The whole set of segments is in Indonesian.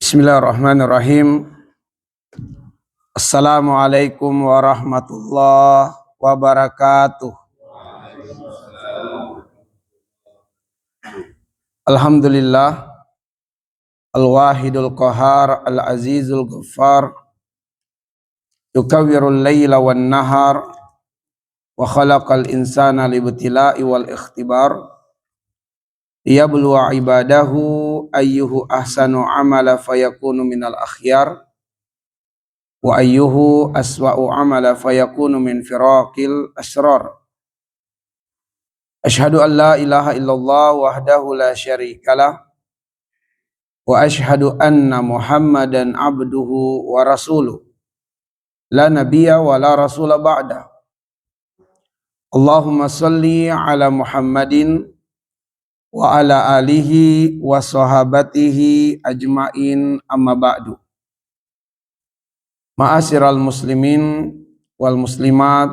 Bismillahirrahmanirrahim. Assalamualaikum warahmatullahi wabarakatuh. Alhamdulillah al-wahidul qahar al-azizul ghaffar yukawwirul layla wan nahar wa khalaqal insana libtila'i wal ikhtibar liyabluwa ibadahu ayyuhu ahsanu amala fayakunu minal akhyar wa ayyuhu aswa'u amala fayakunu min firaqil asrar. Asyhadu an la ilaha illallah wahdahu la syarikalah wa asyhadu anna Muhammadan abduhu wa rasuluh la nabiyya wa la rasula ba'da. Allahumma salli ala Muhammadin wa ala alihi wa sahabatihi ajmain amma ba'du. Ma'asyiral muslimin wal muslimat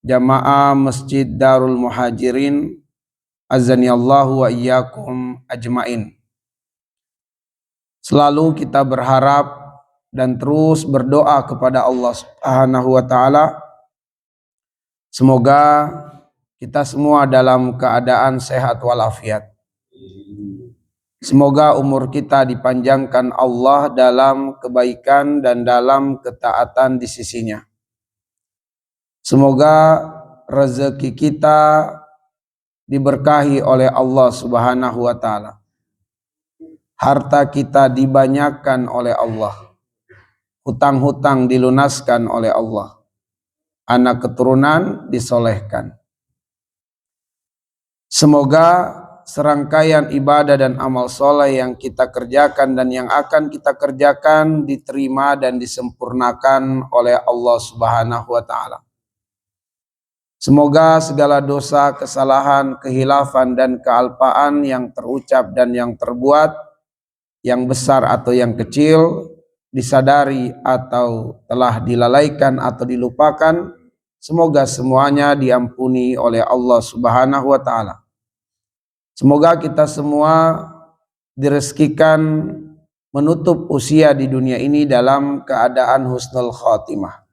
jamaah Masjid Darul Muhajirin azanillahu wa iyyakum ajmain. Selalu kita berharap dan terus berdoa kepada Allah Subhanahu wa taala semoga kita semua dalam keadaan sehat walafiat. Semoga umur kita dipanjangkan Allah dalam kebaikan dan dalam ketaatan di sisinya. Semoga rezeki kita diberkahi oleh Allah Subhanahu wa taala. Harta kita dibanyakan oleh Allah. Hutang-hutang dilunaskan oleh Allah. Anak keturunan disolehkan. Semoga serangkaian ibadah dan amal soleh yang kita kerjakan dan yang akan kita kerjakan diterima dan disempurnakan oleh Allah Subhanahu wa taala. Semoga segala dosa, kesalahan, kehilafan dan kealpaan yang terucap dan yang terbuat, yang besar atau yang kecil, disadari atau telah dilalaikan atau dilupakan, semoga semuanya diampuni oleh Allah Subhanahu wa taala. Semoga kita semua direzekikan menutup usia di dunia ini dalam keadaan husnul khatimah.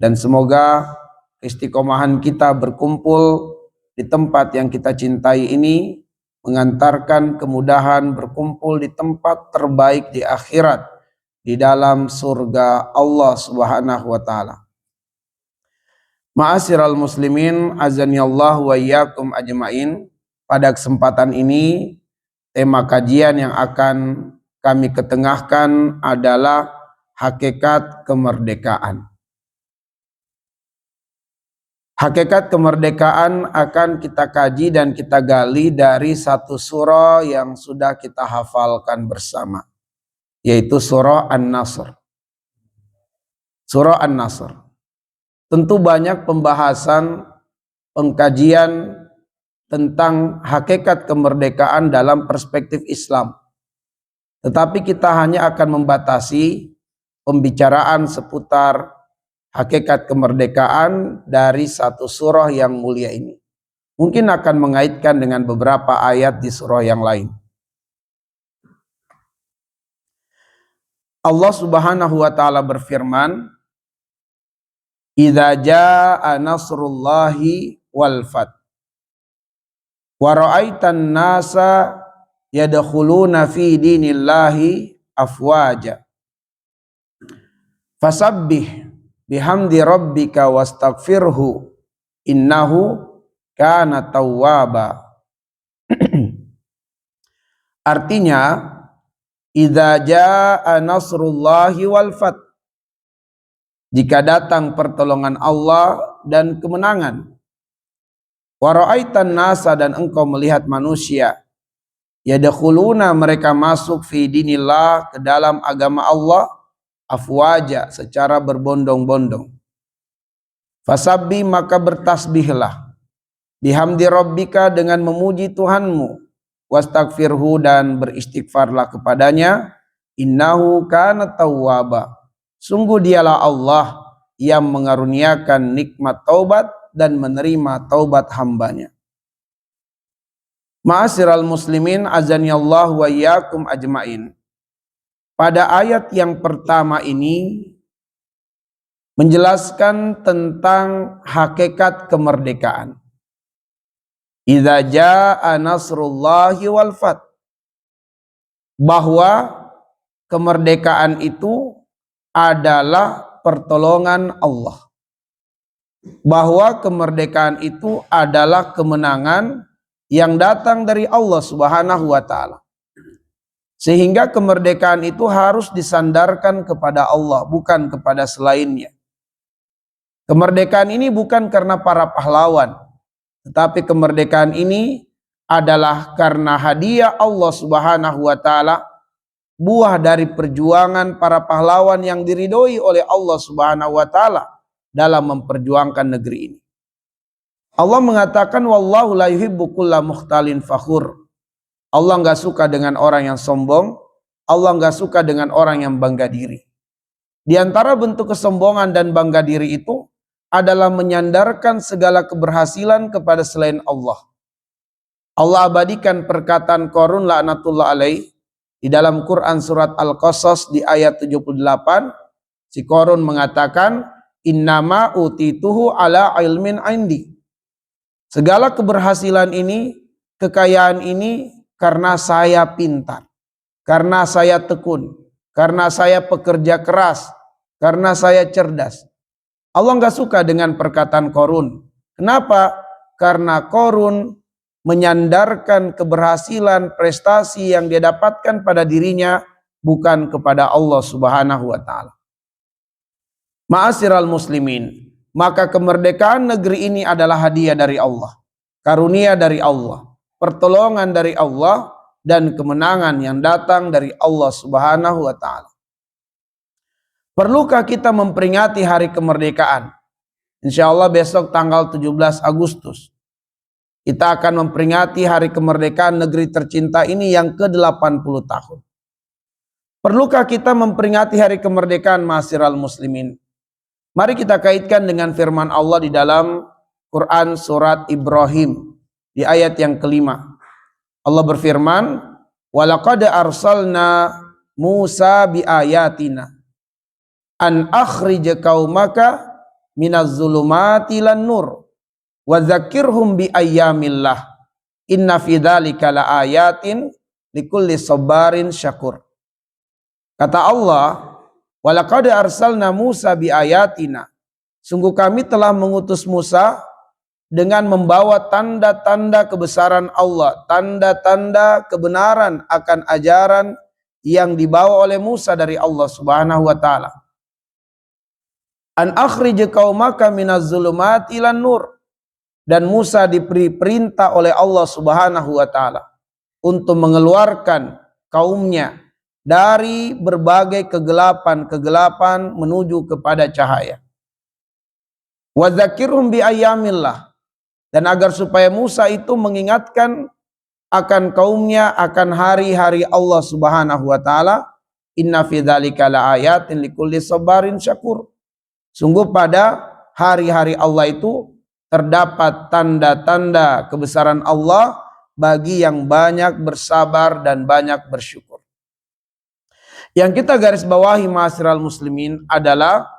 Dan semoga istiqomahan kita berkumpul di tempat yang kita cintai ini mengantarkan kemudahan berkumpul di tempat terbaik di akhirat, di dalam surga Allah Subhanahu wa taala. Ma'asyiral muslimin azanillahu wa iyyakum ajmain. Pada kesempatan ini, tema kajian yang akan kami ketengahkan adalah hakikat kemerdekaan. Hakikat kemerdekaan akan kita kaji dan kita gali dari satu surah yang sudah kita hafalkan bersama, yaitu surah An-Nasr. Surah An-Nasr. Tentu banyak pembahasan, pengkajian tentang hakikat kemerdekaan dalam perspektif Islam. Tetapi kita hanya akan membatasi pembicaraan seputar hakikat kemerdekaan dari satu surah yang mulia ini. Mungkin akan mengaitkan dengan beberapa ayat di surah yang lain. Allah Subhanahu wa taala berfirman, "Idza jaa nasrullahi wal fath wa ra'aitan nasa yadkhuluna fi dinillahi afwaja fasabbih bihamdi rabbika wastaghfirhu innahu kana tawwaba." Artinya, idza jaa nasrullahi wal fath, jika datang pertolongan Allah dan kemenangan. Wa ra'aitan nasa, dan engkau melihat manusia, yadkhuluna, mereka masuk fi dinillah, ke dalam agama Allah, afwaja, secara berbondong-bondong. Fasabbi, maka bertasbihlah, bihamdi rabbika, dengan memuji Tuhanmu, wastaghfirhu, dan beristighfarlah kepadanya, innahu kana tawwaba, sungguh dialah Allah yang mengaruniakan nikmat taubat dan menerima taubat hambanya. Ma'asyiral muslimin azanillahu wa iyyakum ajmain. pada ayat yang pertama ini menjelaskan tentang hakikat kemerdekaan. Idza jaa nasrullahi wal fath, bahwa kemerdekaan itu adalah pertolongan Allah, bahwa kemerdekaan itu adalah kemenangan yang datang dari Allah Subhanahu wa taala. Sehingga kemerdekaan itu harus disandarkan kepada Allah, bukan kepada selainnya. Kemerdekaan ini bukan karena para pahlawan, tetapi kemerdekaan ini adalah karena hadiah Allah Subhanahu wa taala, buah dari perjuangan para pahlawan yang diridhoi oleh Allah Subhanahu wa taala dalam memperjuangkan negeri ini. Allah mengatakan wallahu la yuhibbu kulla mukhtalin fakhur. Allah enggak suka dengan orang yang sombong, Allah enggak suka dengan orang yang bangga diri. Di antara bentuk kesombongan dan bangga diri itu adalah menyandarkan segala keberhasilan kepada selain Allah. Allah abadikan perkataan Qarun laknatullah alaih di dalam Quran surat Al-Qasas di ayat 78. Si Qarun mengatakan, innama utituhu ala ilmin indi. Segala keberhasilan ini, kekayaan ini karena saya pintar, karena saya tekun, karena saya pekerja keras, karena saya cerdas. Allah enggak suka dengan perkataan Qarun. Kenapa? Karena Qarun menyandarkan keberhasilan, prestasi yang dia dapatkan pada dirinya, bukan kepada Allah Subhanahu wa taala. Ma'asyiral muslimin, maka kemerdekaan negeri ini adalah hadiah dari Allah, karunia dari Allah, pertolongan dari Allah, dan kemenangan yang datang dari Allah Subhanahu wa taala. Perlukah kita memperingati hari kemerdekaan? Insya Allah besok tanggal 17 Agustus. Kita akan memperingati hari kemerdekaan negeri tercinta ini yang ke-80 tahun. Perlukah kita memperingati hari kemerdekaan, ma'asyiral muslimin? Mari kita kaitkan dengan firman Allah di dalam Quran surat Ibrahim di ayat yang kelima. Allah berfirman, walaqad arsalna Musa biayatina an akhrij qaumaka minaz zulumati lan nur wa dzakirhum bi ayyamillah inna fi dzalika laayatin likulli sabarin syakur. Kata Allah, walaqad arsalna Musa biayatina, sungguh kami telah mengutus Musa dengan membawa tanda-tanda kebesaran Allah, tanda-tanda kebenaran akan ajaran yang dibawa oleh Musa dari Allah Subhanahu wa taala. An akhrij qaumaka minaz zulumati ilan nur, dan Musa diberi perintah oleh Allah Subhanahu wa taala untuk mengeluarkan kaumnya dari berbagai kegelapan menuju kepada cahaya. Wa dzakirhum bi ayyamillah, dan agar supaya Musa itu mengingatkan akan kaumnya akan hari-hari Allah Subhanahu wa taala. Inna fi dzalika laayatin likulli sabarin syakur. Sungguh pada hari-hari Allah itu terdapat tanda-tanda kebesaran Allah bagi yang banyak bersabar dan banyak bersyukur. Yang kita garis bawahi, ma'asyiral muslimin, adalah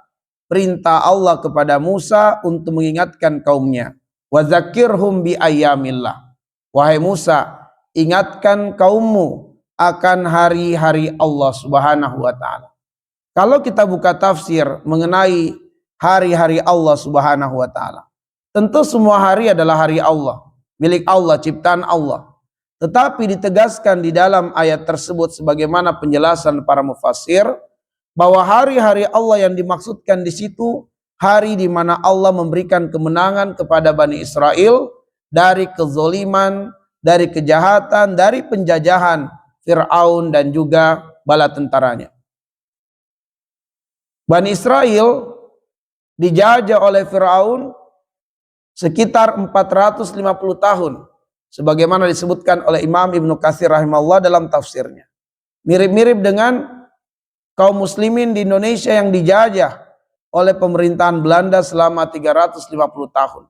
perintah Allah kepada Musa untuk mengingatkan kaumnya. Wa dzakirhum bi ayyamillah. Wahai Musa, ingatkan kaummu akan hari-hari Allah Subhanahu wa taala. Kalau kita buka tafsir mengenai hari-hari Allah Subhanahu wa taala, tentu semua hari adalah hari Allah, milik Allah, ciptaan Allah. Tetapi ditegaskan di dalam ayat tersebut sebagaimana penjelasan para mufassir, bahwa hari-hari Allah yang dimaksudkan di situ hari di mana Allah memberikan kemenangan kepada Bani Israel dari kezoliman, dari kejahatan, dari penjajahan Fir'aun dan juga bala tentaranya. Bani Israel dijajah oleh Fir'aun sekitar 450 tahun, sebagaimana disebutkan oleh Imam Ibnu Katsir rahimahullah dalam tafsirnya. Mirip-mirip dengan kaum muslimin di Indonesia yang dijajah oleh pemerintahan Belanda selama 350 tahun.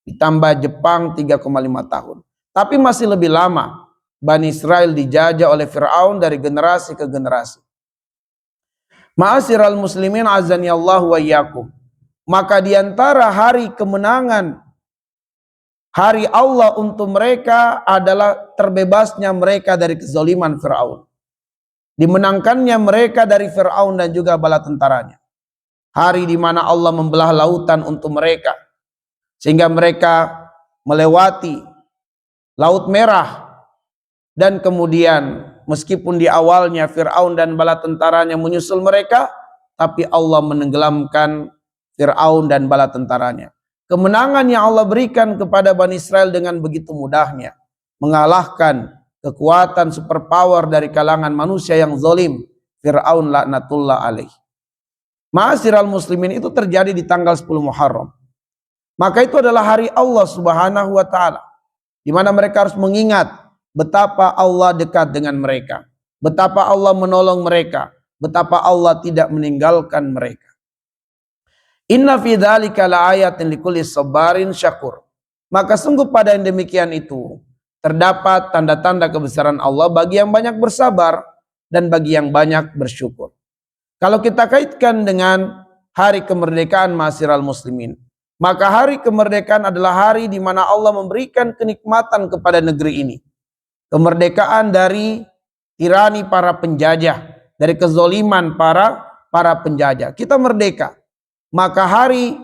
Ditambah Jepang 3,5 tahun. Tapi masih lebih lama Bani Israel dijajah oleh Fir'aun dari generasi ke generasi. Ma'asyiral muslimin azani Allah wa iyyakum. Maka di antara hari kemenangan, hari Allah untuk mereka adalah terbebasnya mereka dari kezaliman Fir'aun. Dimenangkannya mereka dari Fir'aun dan juga bala tentaranya. Hari di mana Allah membelah lautan untuk mereka, sehingga mereka melewati Laut Merah. Dan kemudian meskipun di awalnya Fir'aun dan bala tentaranya menyusul mereka, tapi Allah menenggelamkan Fir'aun dan bala tentaranya. Kemenangan yang Allah berikan kepada Bani Israel dengan begitu mudahnya, mengalahkan kekuatan superpower dari kalangan manusia yang zalim, Fir'aun laknatullah alaih. Ma'asyiral muslimin, itu terjadi di tanggal 10 Muharram. Maka itu adalah hari Allah Subhanahu wa taala, di mana mereka harus mengingat betapa Allah dekat dengan mereka, betapa Allah menolong mereka, betapa Allah tidak meninggalkan mereka. Inna fi dzalika laayatin likulli sabarin syakur. Maka sungguh pada yang demikian itu terdapat tanda-tanda kebesaran Allah bagi yang banyak bersabar dan bagi yang banyak bersyukur. Kalau kita kaitkan dengan hari kemerdekaan ma'asyiral muslimin, maka hari kemerdekaan adalah hari di mana Allah memberikan kenikmatan kepada negeri ini. Kemerdekaan dari tirani para penjajah, dari kezoliman para penjajah. Kita merdeka. Maka hari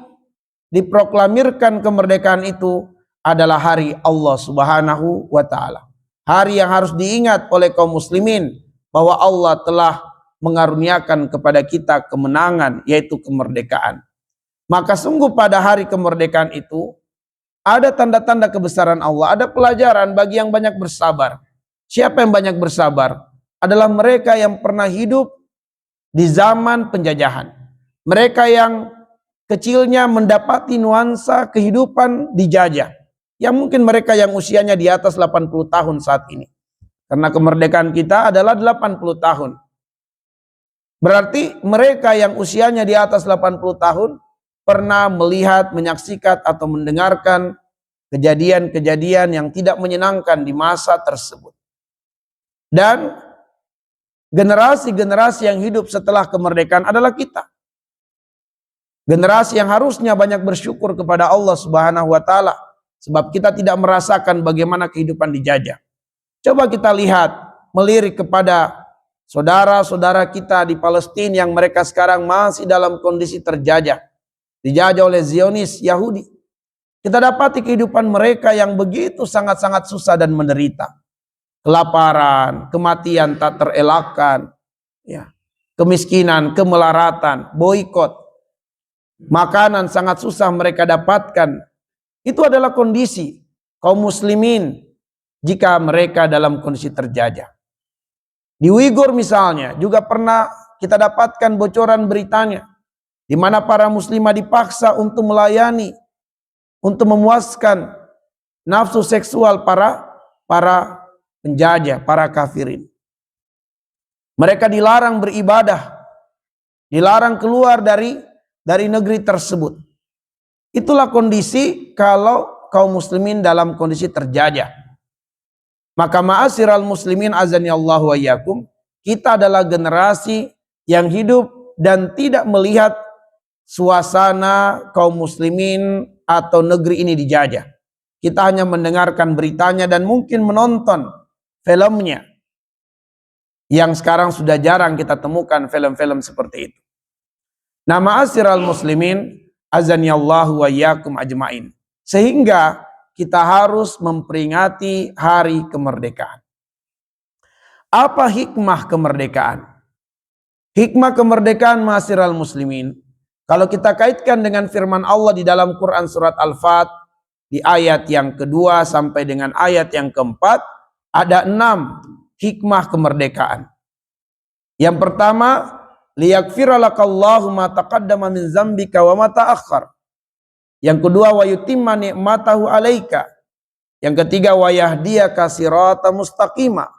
diproklamirkan kemerdekaan itu adalah hari Allah Subhanahu wa taala. Hari yang harus diingat oleh kaum muslimin bahwa Allah telah mengaruniakan kepada kita kemenangan, yaitu kemerdekaan. Maka sungguh pada hari kemerdekaan itu ada tanda-tanda kebesaran Allah, ada pelajaran bagi yang banyak bersabar. Siapa yang banyak bersabar? Adalah mereka yang pernah hidup di zaman penjajahan. Mereka yang kecilnya mendapati nuansa kehidupan dijajah. Yang mungkin mereka yang usianya di atas 80 tahun saat ini. Karena kemerdekaan kita adalah 80 tahun. Berarti mereka yang usianya di atas 80 tahun pernah melihat, menyaksikan atau mendengarkan kejadian-kejadian yang tidak menyenangkan di masa tersebut. Dan generasi-generasi yang hidup setelah kemerdekaan adalah kita. Generasi yang harusnya banyak bersyukur kepada Allah Subhanahu wa taala sebab kita tidak merasakan bagaimana kehidupan dijajah. Coba kita lihat, melirik kepada saudara-saudara kita di Palestina yang mereka sekarang masih dalam kondisi terjajah, dijajah oleh Zionis Yahudi. Kita dapati kehidupan mereka yang begitu sangat-sangat susah dan menderita. Kelaparan, kematian tak terelakkan, ya, kemiskinan, kemelaratan, boikot, makanan sangat susah mereka dapatkan. Itu adalah kondisi kaum muslimin jika mereka dalam kondisi terjajah. Di Uighur misalnya juga pernah kita dapatkan bocoran beritanya, di mana para muslimah dipaksa untuk melayani, untuk memuaskan nafsu seksual para penjajah, para kafirin. Mereka dilarang beribadah, dilarang keluar dari negeri tersebut. Itulah kondisi kalau kaum muslimin dalam kondisi terjajah. Maka ma'asyiral muslimin azani Allah wa iyyakum, kita adalah generasi yang hidup dan tidak melihat suasana kaum muslimin atau negeri ini dijajah. Kita hanya mendengarkan beritanya dan mungkin menonton filmnya, yang sekarang sudah jarang kita temukan film-film seperti itu. Nah, ma'asyiral muslimin azani Allah wa iyyakum ajmain. Sehingga kita harus memperingati hari kemerdekaan. Apa hikmah kemerdekaan? Hikmah kemerdekaan ma'asyiral muslimin, kalau kita kaitkan dengan firman Allah di dalam Quran surat Al-Fat di ayat yang kedua sampai dengan ayat yang keempat, ada 6 hikmah kemerdekaan. Yang pertama, liyagfira lakallahu ma taqaddama min dzambika wa ma ta'akhkhar. Yang kedua, wa yutimma ni'matahu 'alaika. Yang ketiga, wa yahdiyaka siratan mustaqima.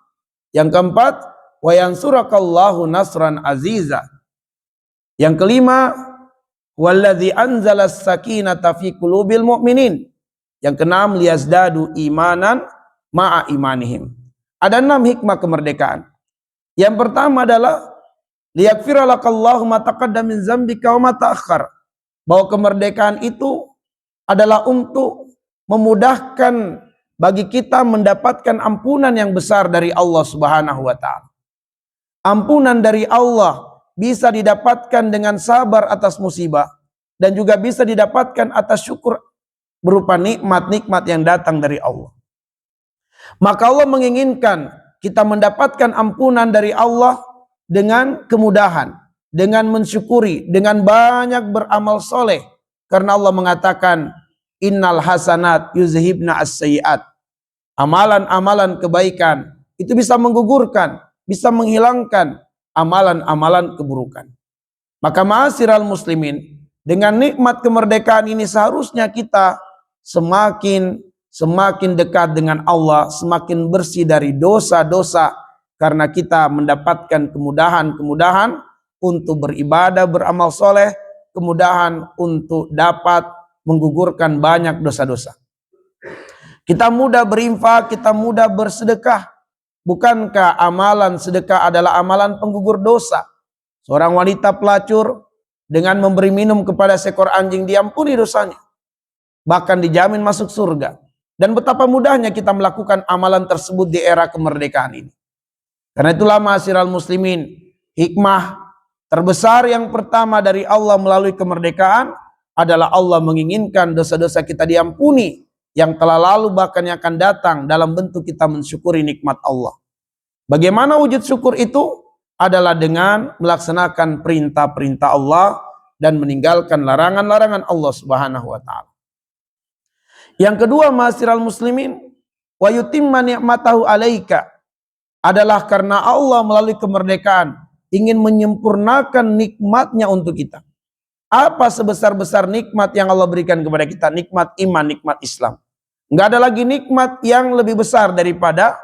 Yang keempat, wa yansurakallahu nasran aziza. Yang kelima, walladzi anzala as-sakinata fi qulubil mu'minin. Yang keenam, liyazdadu imanan ma'a imanihim. Ada 6 hikmah kemerdekaan. Yang pertama adalah Liyaghfira lakallahu ma taqaddama min dzambika wa ma ta'akhkhar. Bahwa kemerdekaan itu adalah untuk memudahkan bagi kita mendapatkan ampunan yang besar dari Allah Subhanahu wa taala. Ampunan dari Allah bisa didapatkan dengan sabar atas musibah dan juga bisa didapatkan atas syukur berupa nikmat-nikmat yang datang dari Allah. Maka Allah menginginkan kita mendapatkan ampunan dari Allah dengan kemudahan, dengan mensyukuri, dengan banyak beramal soleh. Karena Allah mengatakan, innal hasanat yuzhibna as-sayyi'at. Amalan-amalan kebaikan itu bisa menggugurkan, bisa menghilangkan amalan-amalan keburukan. Maka ma'asyiral muslimin, dengan nikmat kemerdekaan ini seharusnya kita semakin dekat dengan Allah, semakin bersih dari dosa-dosa, karena kita mendapatkan kemudahan-kemudahan untuk beribadah, beramal soleh, kemudahan untuk dapat menggugurkan banyak dosa-dosa. Kita mudah berinfak, kita mudah bersedekah. Bukankah amalan sedekah adalah amalan penggugur dosa? Seorang wanita pelacur dengan memberi minum kepada seekor anjing diampuni dosanya, bahkan dijamin masuk surga. Dan betapa mudahnya kita melakukan amalan tersebut di era kemerdekaan ini. Karena itulah ma'asyiral muslimin, hikmah terbesar yang pertama dari Allah melalui kemerdekaan adalah Allah menginginkan dosa-dosa kita diampuni yang telah lalu bahkan yang akan datang dalam bentuk kita mensyukuri nikmat Allah. Bagaimana wujud syukur itu? Adalah dengan melaksanakan perintah-perintah Allah dan meninggalkan larangan-larangan Allah Subhanahu wa taala. Yang kedua, ma'asyiral muslimin, wa yutimma ni'matahu 'alaika, adalah karena Allah melalui kemerdekaan ingin menyempurnakan nikmatnya untuk kita. Apa sebesar-besar nikmat yang Allah berikan kepada kita? Nikmat iman, nikmat Islam. Enggak ada lagi nikmat yang lebih besar daripada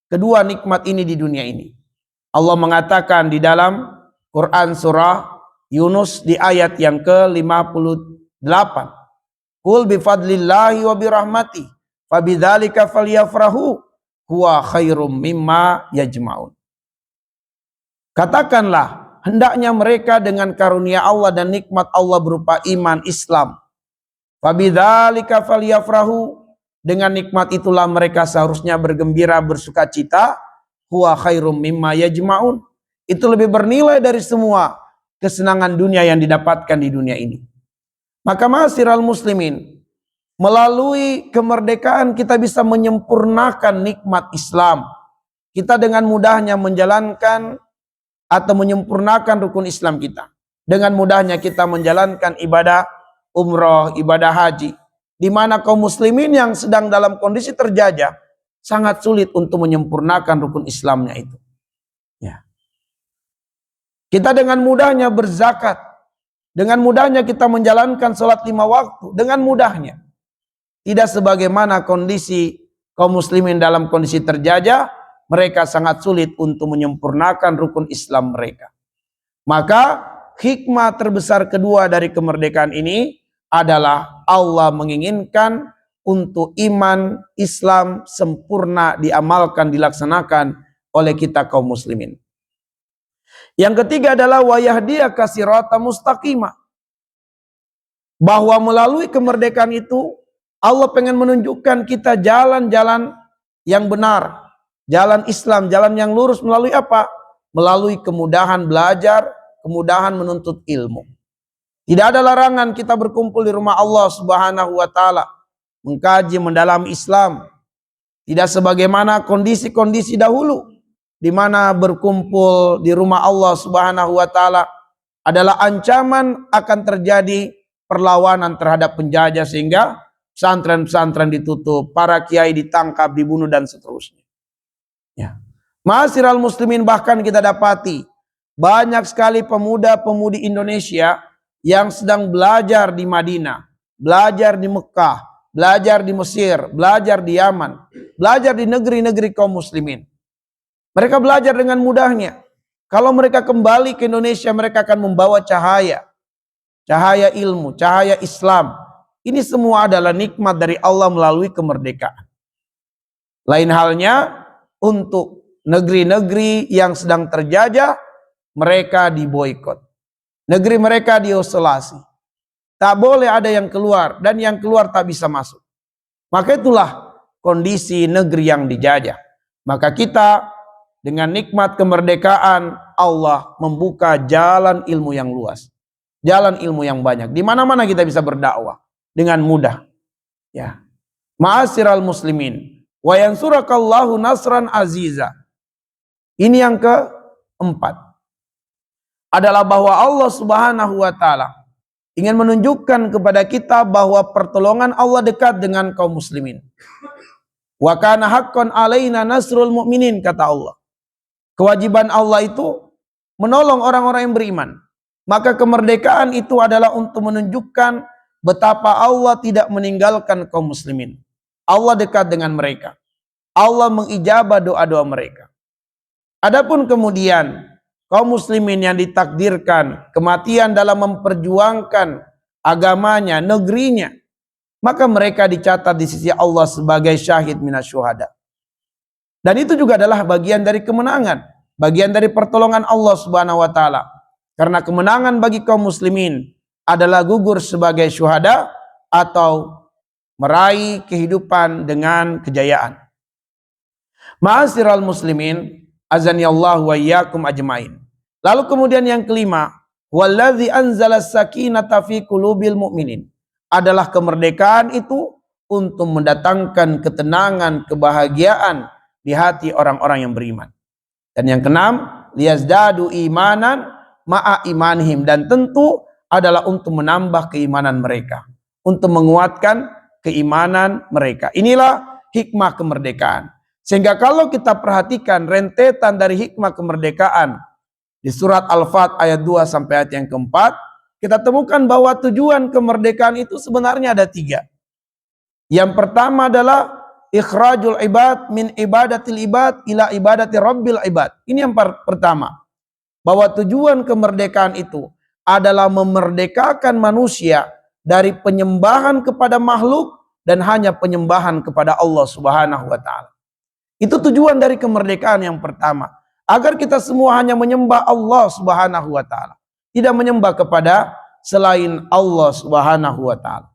kedua nikmat ini di dunia ini. Allah mengatakan di dalam Quran surah Yunus di ayat yang ke-58. Qul bifadlillahi wa birahmati fabidzalika falyafrahu huwa khairum mimma yajma'un. Katakanlah, hendaknya mereka dengan karunia Allah dan nikmat Allah berupa iman Islam. Fabidzalika falyafrahu, dengan nikmat itulah mereka seharusnya bergembira, bersukacita. Huwa khairum mimma yajma'un, itu lebih bernilai dari semua kesenangan dunia yang didapatkan di dunia ini. Maka ma'asyiral muslimin, melalui kemerdekaan kita bisa menyempurnakan nikmat Islam. Kita dengan mudahnya menjalankan atau menyempurnakan rukun Islam kita. Dengan mudahnya kita menjalankan ibadah umroh, ibadah haji. Di mana kaum muslimin yang sedang dalam kondisi terjajah sangat sulit untuk menyempurnakan rukun Islamnya itu. Ya. Kita dengan mudahnya berzakat, dengan mudahnya kita menjalankan sholat 5 waktu, dengan mudahnya. Tidak sebagaimana kondisi kaum muslimin dalam kondisi terjajah, mereka sangat sulit untuk menyempurnakan rukun Islam mereka. Maka hikmah terbesar kedua dari kemerdekaan ini adalah Allah menginginkan untuk iman Islam sempurna diamalkan, dilaksanakan oleh kita kaum muslimin. Yang ketiga adalah wa yahdiyaka siratan mustaqimah. Bahwa melalui kemerdekaan itu Allah pengen menunjukkan kita jalan-jalan yang benar, jalan Islam, jalan yang lurus. Melalui apa? Melalui kemudahan belajar, kemudahan menuntut ilmu. Tidak ada larangan kita berkumpul di rumah Allah Subhanahu wa taala, mengkaji, mendalami Islam. Tidak sebagaimana kondisi-kondisi dahulu, di mana berkumpul di rumah Allah Subhanahu wa taala adalah ancaman akan terjadi perlawanan terhadap penjajah, sehingga pesantren-pesantren ditutup, para kiai ditangkap, dibunuh, dan seterusnya. Ya. Ma'asyiral muslimin, bahkan kita dapati banyak sekali pemuda-pemudi Indonesia yang sedang belajar di Madinah, belajar di Mekah, belajar di Mesir, belajar di Yaman, belajar di negeri-negeri kaum muslimin. Mereka belajar dengan mudahnya. Kalau mereka kembali ke Indonesia, mereka akan membawa cahaya. Cahaya ilmu, cahaya Islam. Ini semua adalah nikmat dari Allah melalui kemerdekaan. Lain halnya untuk negeri-negeri yang sedang terjajah, mereka diboikot. Negeri mereka diisolasi. Tak boleh ada yang keluar, dan yang keluar tak bisa masuk. Maka itulah kondisi negeri yang dijajah. Maka kita dengan nikmat kemerdekaan, Allah membuka jalan ilmu yang luas, jalan ilmu yang banyak. Di mana-mana kita bisa berdakwah dengan mudah. Ya, ma'asyiral muslimin, wa yansurakallahu nasran aziza. Ini yang keempat, adalah bahwa Allah Subhanahu wa taala ingin menunjukkan kepada kita bahwa pertolongan Allah dekat dengan kaum muslimin. Wa kana haqqan alaina nasrul mu'minin, kata Allah. Kewajiban Allah itu menolong orang-orang yang beriman. Maka kemerdekaan itu adalah untuk menunjukkan betapa Allah tidak meninggalkan kaum muslimin. Allah dekat dengan mereka. Allah mengijabah doa-doa mereka. Adapun kemudian kaum muslimin yang ditakdirkan kematian dalam memperjuangkan agamanya, negerinya, maka mereka dicatat di sisi Allah sebagai syahid minasyuhada. Dan itu juga adalah bagian dari kemenangan, bagian dari pertolongan Allah Subhanahu wa taala. Karena kemenangan bagi kaum muslimin adalah gugur sebagai syuhada atau meraih kehidupan dengan kejayaan. Ma'asyiral muslimin, azanillahu wa iyyakum ajmain. Lalu kemudian yang kelima, wallazi anzalas sakinata fi qulubil mu'minin, adalah kemerdekaan itu untuk mendatangkan ketenangan, kebahagiaan di hati orang-orang yang beriman. Dan yang keenam, liyazdadu imanan ma'a imanihim, dan tentu adalah untuk menambah keimanan mereka, untuk menguatkan keimanan mereka. Inilah hikmah kemerdekaan. Sehingga kalau kita perhatikan rentetan dari hikmah kemerdekaan di surat Al-Fat ayat 2 sampai ayat yang keempat, kita temukan bahwa tujuan kemerdekaan itu sebenarnya ada 3. Yang pertama adalah ikhrajul ibad min ibadatil ibad ila ibadati rabbil ibad. Ini yang pertama. Bahwa tujuan kemerdekaan itu adalah memerdekakan manusia dari penyembahan kepada makhluk dan hanya penyembahan kepada Allah Subhanahu wa taala. Itu tujuan dari kemerdekaan yang pertama. Agar kita semua hanya menyembah Allah Subhanahu wa taala, tidak menyembah kepada selain Allah Subhanahu wa taala.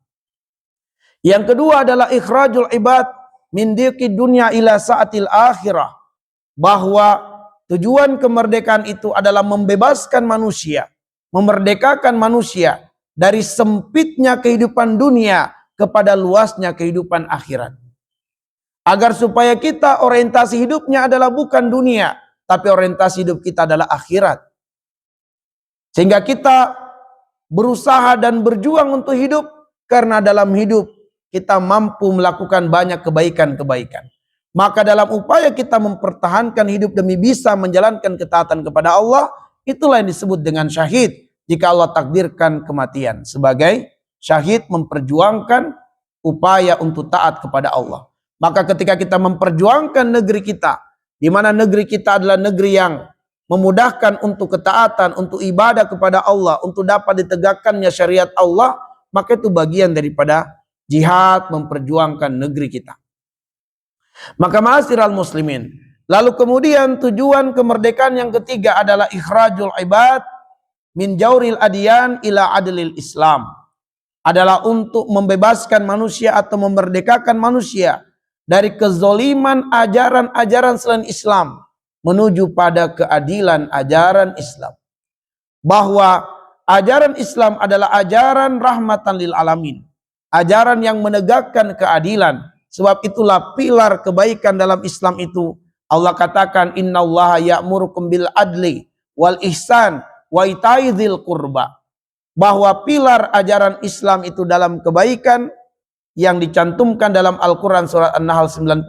Yang kedua adalah ikhrajul ibad min diqid dunya ila sa'atil akhirah. Bahwa tujuan kemerdekaan itu adalah membebaskan manusia, memerdekakan manusia dari sempitnya kehidupan dunia kepada luasnya kehidupan akhirat. Agar supaya kita orientasi hidupnya adalah bukan dunia, tapi orientasi hidup kita adalah akhirat. Sehingga kita berusaha dan berjuang untuk hidup, karena dalam hidup kita mampu melakukan banyak kebaikan-kebaikan. Maka dalam upaya kita mempertahankan hidup demi bisa menjalankan ketaatan kepada Allah, itulah yang disebut dengan syahid. Jika Allah takdirkan kematian sebagai syahid, memperjuangkan upaya untuk taat kepada Allah. Maka ketika kita memperjuangkan negeri kita, di mana negeri kita adalah negeri yang memudahkan untuk ketaatan, untuk ibadah kepada Allah, untuk dapat ditegakkannya syariat Allah, maka itu bagian daripada jihad memperjuangkan negeri kita. Maka ma'asyiral muslimin, lalu kemudian tujuan kemerdekaan yang ketiga adalah ikhrajul ibad min jauril adyan ila adlil Islam. Adalah untuk membebaskan manusia atau memerdekakan manusia dari kezoliman ajaran-ajaran selain Islam menuju pada keadilan ajaran Islam. Bahwa ajaran Islam adalah ajaran rahmatan lil alamin, ajaran yang menegakkan keadilan. Sebab itulah pilar kebaikan dalam Islam itu. Allah katakan, innallaha ya'murukum bil adli wal ihsan wa ita'i dzil qurba. Bahwa pilar ajaran Islam itu dalam kebaikan yang dicantumkan dalam Al-Quran surat An-Nahl 90,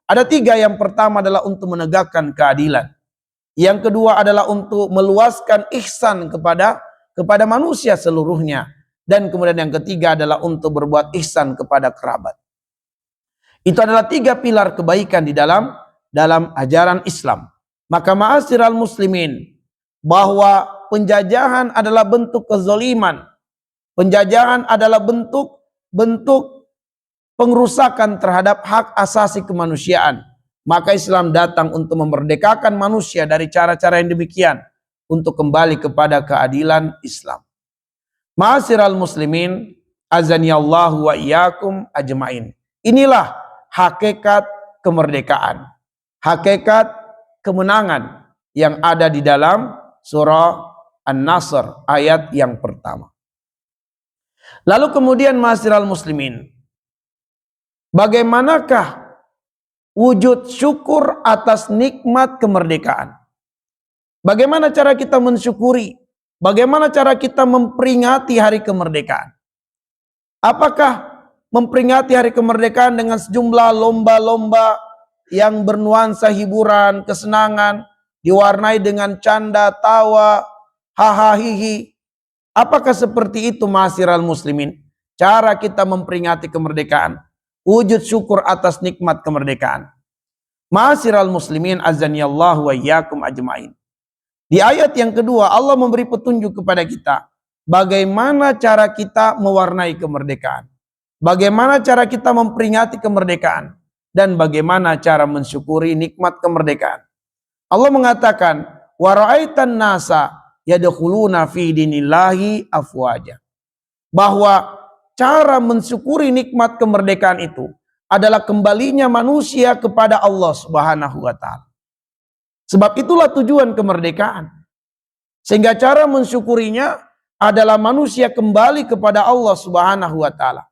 ada 3. Yang pertama adalah untuk menegakkan keadilan. Yang kedua adalah untuk meluaskan ihsan kepada manusia seluruhnya. Dan kemudian yang ketiga adalah untuk berbuat ihsan kepada kerabat. Itu adalah 3 pilar kebaikan di dalam ajaran Islam. Maka ma'asyiral muslimin, bahwa penjajahan adalah bentuk kezaliman. Penjajahan adalah bentuk pengrusakan terhadap hak asasi kemanusiaan. Maka Islam datang untuk memerdekakan manusia dari cara-cara yang demikian. untuk kembali kepada keadilan Islam. Ma'asyiral muslimin, azanillahu wa iyyakum ajmain. Inilah hakikat kemerdekaan, hakikat kemenangan yang ada di dalam surah An-Nasr ayat yang pertama. Lalu kemudian ma'asyiral muslimin, bagaimanakah wujud syukur atas nikmat kemerdekaan? Bagaimana cara kita mensyukuri? Bagaimana cara kita memperingati hari kemerdekaan? Apakah memperingati hari kemerdekaan dengan sejumlah lomba-lomba yang bernuansa hiburan, kesenangan, diwarnai dengan canda, tawa, haha, hihi? Apakah seperti itu ma'asyiral muslimin? Cara kita memperingati kemerdekaan, wujud syukur atas nikmat kemerdekaan. Ma'asyiral muslimin, azanillahu wa iyyakum ajmain. Di ayat yang kedua, Allah memberi petunjuk kepada kita bagaimana cara kita mewarnai kemerdekaan, bagaimana cara kita memperingati kemerdekaan, dan bagaimana cara mensyukuri nikmat kemerdekaan. Allah mengatakan, wa ra'aitan nasa yadkhuluna fi dinillahi afwaja. Bahwa cara mensyukuri nikmat kemerdekaan itu adalah kembalinya manusia kepada Allah Subhanahu wa taala. Sebab itulah tujuan kemerdekaan. Sehingga cara mensyukurinya adalah manusia kembali kepada Allah Subhanahu wa taala.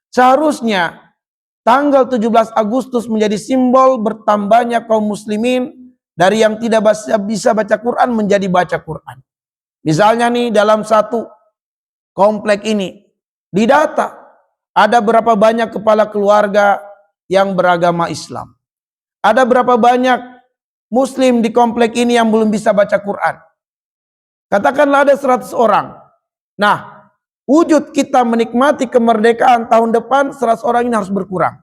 Seharusnya tanggal 17 Agustus menjadi simbol bertambahnya kaum muslimin dari yang tidak bisa baca Quran menjadi baca Quran. Misalnya nih, dalam satu komplek ini didata ada berapa banyak kepala keluarga yang beragama Islam. Ada berapa banyak muslim di komplek ini yang belum bisa baca Quran. Katakanlah ada 100 orang. Nah, wujud kita menikmati kemerdekaan tahun depan, 100 orang ini harus berkurang.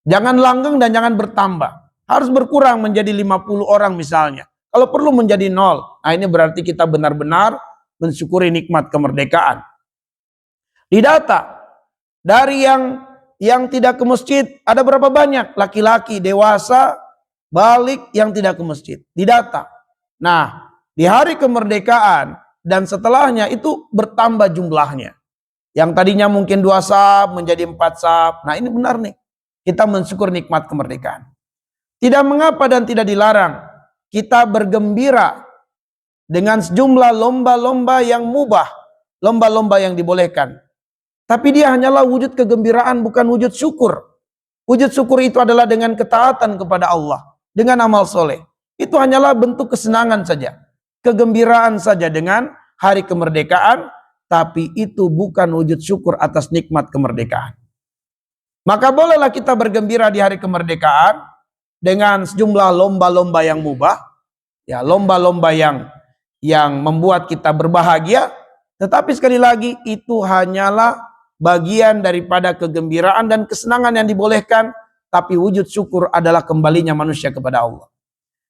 Jangan langgeng dan jangan bertambah. Harus berkurang menjadi 50 orang misalnya. Kalau perlu menjadi 0. Nah, ini berarti kita benar-benar mensyukuri nikmat kemerdekaan. Didata dari yang tidak ke masjid, ada berapa banyak laki-laki dewasa balik yang tidak ke masjid, didata. Nah, di hari kemerdekaan dan setelahnya itu bertambah jumlahnya. Yang tadinya mungkin 2 saf menjadi 4 saf. Nah, ini benar nih. Kita mensyukur nikmat kemerdekaan. Tidak mengapa dan tidak dilarang kita bergembira dengan sejumlah lomba-lomba yang mubah, lomba-lomba yang dibolehkan. Tapi dia hanyalah wujud kegembiraan, bukan wujud syukur. Wujud syukur itu adalah dengan ketaatan kepada Allah, dengan amal soleh. Itu hanyalah bentuk kesenangan saja, kegembiraan saja dengan hari kemerdekaan, tapi itu bukan wujud syukur atas nikmat kemerdekaan. Maka bolehlah kita bergembira di hari kemerdekaan dengan sejumlah lomba-lomba yang mubah, ya, lomba-lomba yang membuat kita berbahagia, tetapi sekali lagi itu hanyalah bagian daripada kegembiraan dan kesenangan yang dibolehkan, tapi wujud syukur adalah kembalinya manusia kepada Allah.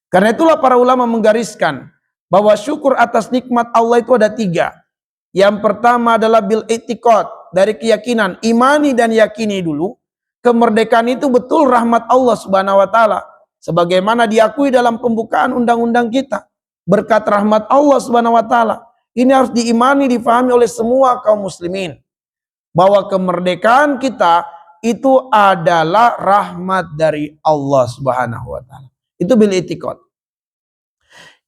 Karena itulah para ulama menggariskan bahwa syukur atas nikmat Allah itu ada 3. Yang pertama adalah bil i'tiqad, dari keyakinan, imani dan yakini dulu kemerdekaan itu betul rahmat Allah Subhanahu wa taala, sebagaimana diakui dalam pembukaan undang-undang kita, berkat rahmat Allah Subhanahu wa taala. Ini harus diimani, difahami oleh semua kaum muslimin, bahwa kemerdekaan kita itu adalah rahmat dari Allah Subhanahu wa taala. Itu bil i'tiqad.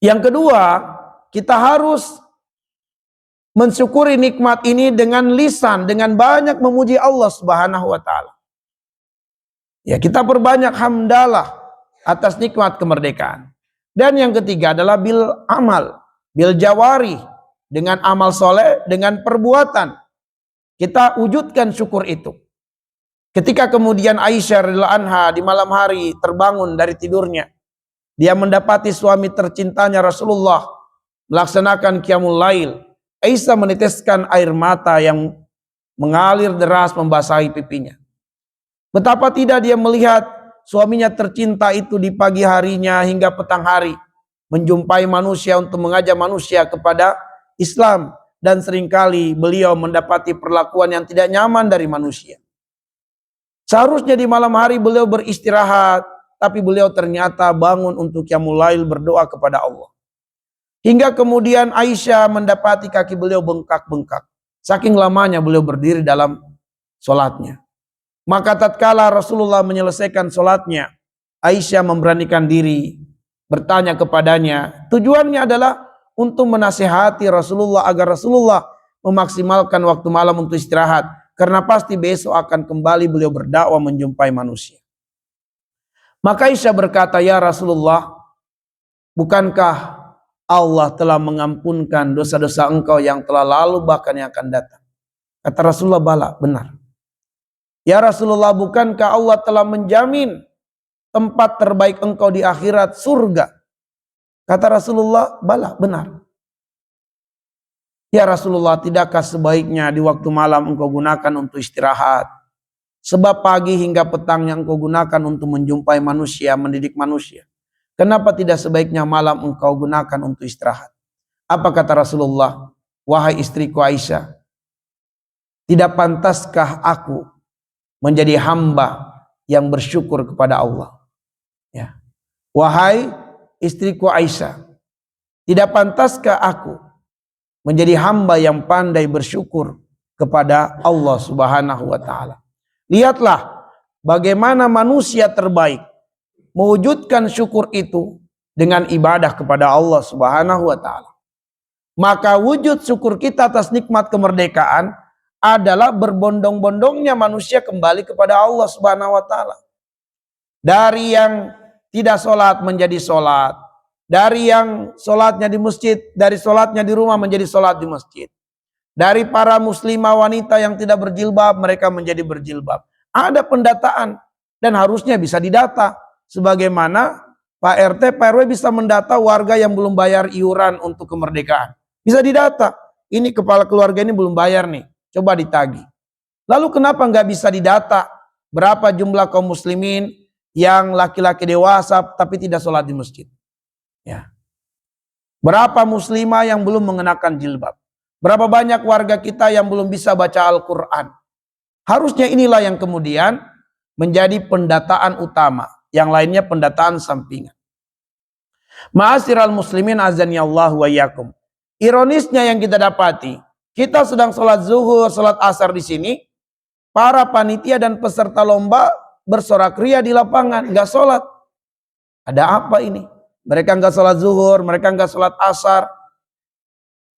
Yang kedua, kita harus mensyukuri nikmat ini dengan lisan, dengan banyak memuji Allah Subhanahu wa taala. Ya, kita perbanyak hamdalah atas nikmat kemerdekaan. Dan yang ketiga adalah bil amal, bil jawari, dengan amal soleh, dengan perbuatan. Kita wujudkan syukur itu. Ketika kemudian Aisyah radhiyallahu anha di malam hari terbangun dari tidurnya, dia mendapati suami tercintanya Rasulullah melaksanakan qiyamul lail. Aisyah meneteskan air mata yang mengalir deras membasahi pipinya. Betapa tidak dia melihat suaminya tercinta itu di pagi harinya hingga petang hari menjumpai manusia untuk mengajak manusia kepada Islam, dan seringkali beliau mendapati perlakuan yang tidak nyaman dari manusia. Seharusnya di malam hari beliau beristirahat, tapi beliau ternyata bangun untuk qiyamul lail berdoa kepada Allah. Hingga kemudian Aisyah mendapati kaki beliau bengkak-bengkak. Saking lamanya beliau berdiri dalam sholatnya. Maka tatkala Rasulullah menyelesaikan sholatnya, Aisyah memberanikan diri bertanya kepadanya. Tujuannya adalah untuk menasihati Rasulullah agar Rasulullah memaksimalkan waktu malam untuk istirahat. Karena pasti besok akan kembali beliau berdakwah menjumpai manusia. Maka Aisyah berkata, ya Rasulullah, bukankah Allah telah mengampunkan dosa-dosa engkau yang telah lalu bahkan yang akan datang? Kata Rasulullah, bala, benar. Ya Rasulullah, bukankah Allah telah menjamin tempat terbaik engkau di akhirat, surga? Kata Rasulullah, bala, benar. Ya Rasulullah, tidakkah sebaiknya di waktu malam engkau gunakan untuk istirahat? Sebab pagi hingga petang yang engkau gunakan untuk menjumpai manusia, mendidik manusia. Kenapa tidak sebaiknya malam engkau gunakan untuk istirahat? Apa kata Rasulullah? Wahai istriku Aisyah, tidak pantaskah aku menjadi hamba yang bersyukur kepada Allah? Ya. Wahai istriku Aisyah, tidak pantaskah aku menjadi hamba yang pandai bersyukur kepada Allah Subhanahu wa taala? Lihatlah bagaimana manusia terbaik mewujudkan syukur itu dengan ibadah kepada Allah Subhanahu wa taala. Maka wujud syukur kita atas nikmat kemerdekaan adalah berbondong-bondongnya manusia kembali kepada Allah Subhanahu wa taala. Dari yang tidak sholat menjadi sholat, dari yang sholatnya di masjid, dari sholatnya di rumah menjadi sholat di masjid. Dari para muslimah wanita yang tidak berjilbab, mereka menjadi berjilbab. Ada pendataan dan harusnya bisa didata. Sebagaimana Pak RT, Pak RW bisa mendata warga yang belum bayar iuran untuk kemerdekaan. Bisa didata. Ini kepala keluarga ini belum bayar nih. Coba ditagih. Lalu kenapa nggak bisa didata berapa jumlah kaum muslimin yang laki-laki dewasa tapi tidak sholat di masjid? Ya. Berapa muslimah yang belum mengenakan jilbab? Berapa banyak warga kita yang belum bisa baca Al-Quran? Harusnya inilah yang kemudian menjadi pendataan utama. Yang lainnya pendataan sampingan. Ma'asyiral muslimin azani Allah wa iyyakum. Ironisnya yang kita dapati, kita sedang sholat zuhur, sholat asar di sini, para panitia dan peserta lomba bersorak ria di lapangan, nggak sholat. Ada apa ini? Mereka nggak sholat zuhur, mereka nggak sholat asar.